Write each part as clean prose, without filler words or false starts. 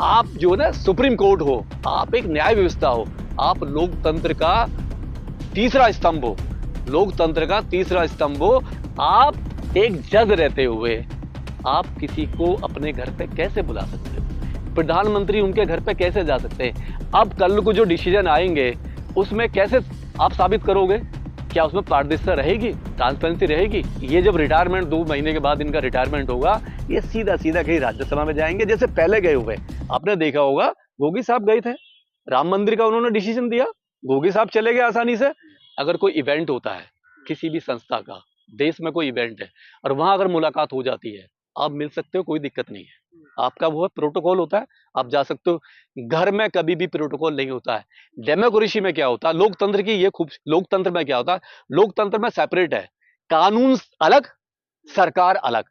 आप जो ना सुप्रीम कोर्ट हो, आप एक न्याय व्यवस्था हो, आप लोकतंत्र का तीसरा स्तंभ हो, लोकतंत्र का तीसरा स्तंभ हो। आप एक जज रहते हुए आप किसी को अपने घर पे कैसे बुला सकते हो? प्रधानमंत्री उनके घर पे कैसे जा सकते हैं? अब कल को जो डिसीजन आएंगे उसमें कैसे आप साबित करोगे? क्या उसमें पारदर्शिता रहेगी, ट्रांसपेरेंसी रहेगी? ये जब रिटायरमेंट 2 महीने के बाद इनका रिटायरमेंट होगा, ये सीधा सीधा कहीं राज्यसभा में जाएंगे जैसे पहले गए हुए। आपने देखा होगा गोगी साहब गए थे, राम मंदिर का उन्होंने डिसीजन दिया, गोगी साहब चले गए आसानी से। अगर कोई इवेंट होता है किसी भी संस्था का, देश में कोई इवेंट है और वहां अगर मुलाकात हो जाती है, आप मिल सकते हो, कोई दिक्कत नहीं है। आपका वो प्रोटोकॉल होता है, आप जा सकते हो। घर में कभी भी प्रोटोकॉल नहीं होता है। डेमोक्रेसी में क्या होता है, लोकतंत्र की ये खूब, लोकतंत्र में क्या होता है, लोकतंत्र में सेपरेट है, कानून अलग, सरकार अलग।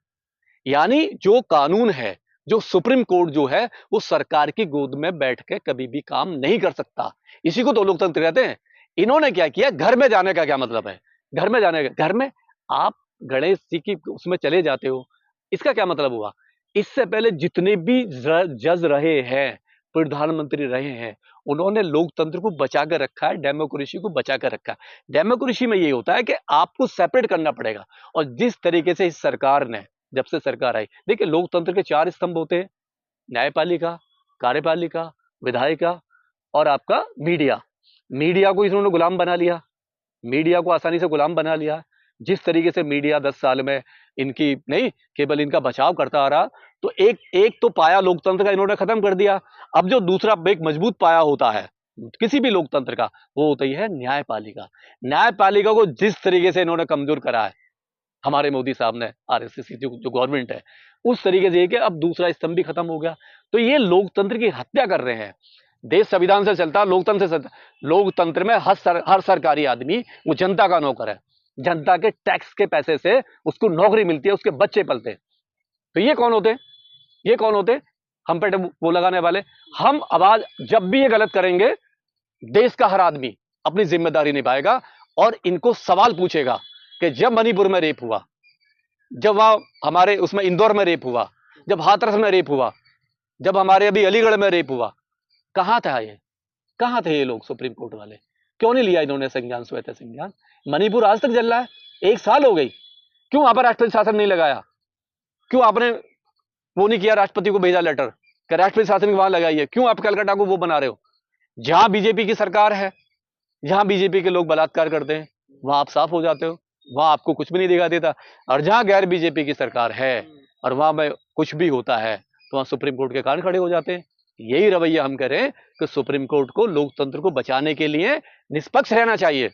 यानी जो कानून है, जो सुप्रीम कोर्ट जो है, वो सरकार की गोद में बैठ के कभी भी काम नहीं कर सकता। इसी को तो लोकतंत्र कहते हैं। इन्होंने क्या किया, घर में जाने का क्या मतलब है? घर में जाने का, घर में आप गणेश जी की उसमें चले जाते हो, इसका क्या मतलब हुआ? इससे पहले जितने भी जज रहे हैं, प्रधानमंत्री रहे हैं, उन्होंने लोकतंत्र को बचा कर रखा है, डेमोक्रेसी को बचा कर रखा है। डेमोक्रेसी में ये होता है कि आपको सेपरेट करना पड़ेगा। और जिस तरीके से इस सरकार ने, जब से सरकार आई, देखिए लोकतंत्र के 4 स्तंभ होते हैं, न्यायपालिका, कार्यपालिका, विधायिका और आपका मीडिया। मीडिया को इन्होंने गुलाम बना लिया, मीडिया को आसानी से गुलाम बना लिया। जिस तरीके से मीडिया 10 साल में इनकी नहीं, केवल इनका बचाव करता आ रहा, तो एक एक तो पाया लोकतंत्र का इन्होंने खत्म कर दिया। अब जो दूसरा एक मजबूत पाया होता है किसी भी लोकतंत्र का, वो होती है न्यायपालिका। न्यायपालिका को जिस तरीके से इन्होंने कमजोर करा है हमारे मोदी साहब ने, आरएसएस की जो गवर्नमेंट है, उस तरीके से, कि अब दूसरा स्तंभ भी खत्म हो गया। तो ये लोकतंत्र की हत्या कर रहे हैं। देश संविधान से चलता, लोकतंत्र से चलता। लोकतंत्र में हर सरकारी आदमी वो जनता का नौकर है, जनता के टैक्स के पैसे से उसको नौकरी मिलती है, उसके बच्चे पलते हैं। तो ये कौन होते? ये कौन होते? हम पे वो लगाने वाले। हम आवाज जब भी ये गलत करेंगे, देश का हर आदमी अपनी जिम्मेदारी निभाएगा और इनको सवाल पूछेगा कि जब मणिपुर में रेप हुआ, जब वहां हमारे उसमें इंदौर में रेप हुआ, जब हाथरस में रेप हुआ, जब हमारे अभी अलीगढ़ में रेप हुआ, कहां था ये? कहां थे ये लोग? सुप्रीम कोर्ट वाले क्यों नहीं लिया इन्होंने संज्ञान, श्वेत संज्ञान? मणिपुर आज तक जल रहा है, 1 साल हो गई। क्यों वहां पर राष्ट्रपति शासन नहीं लगाया? क्यों आपने वो नहीं किया, राष्ट्रपति को भेजा लेटर कि राष्ट्रपति शासन वहां लगाइए? क्यों आप कलकत्ता को वो बना रहे हो? जहां बीजेपी की सरकार है, जहां बीजेपी के लोग बलात्कार करते हैं, वहां आप साफ हो जाते हो, वहां आपको कुछ भी नहीं दिखा देता। और जहां गैर बीजेपी की सरकार है और वहां में कुछ भी होता है, तो वहां सुप्रीम कोर्ट के कान खड़े हो जाते हैं। यही रवैया हम करें कि सुप्रीम कोर्ट को लोकतंत्र को बचाने के लिए निष्पक्ष रहना चाहिए।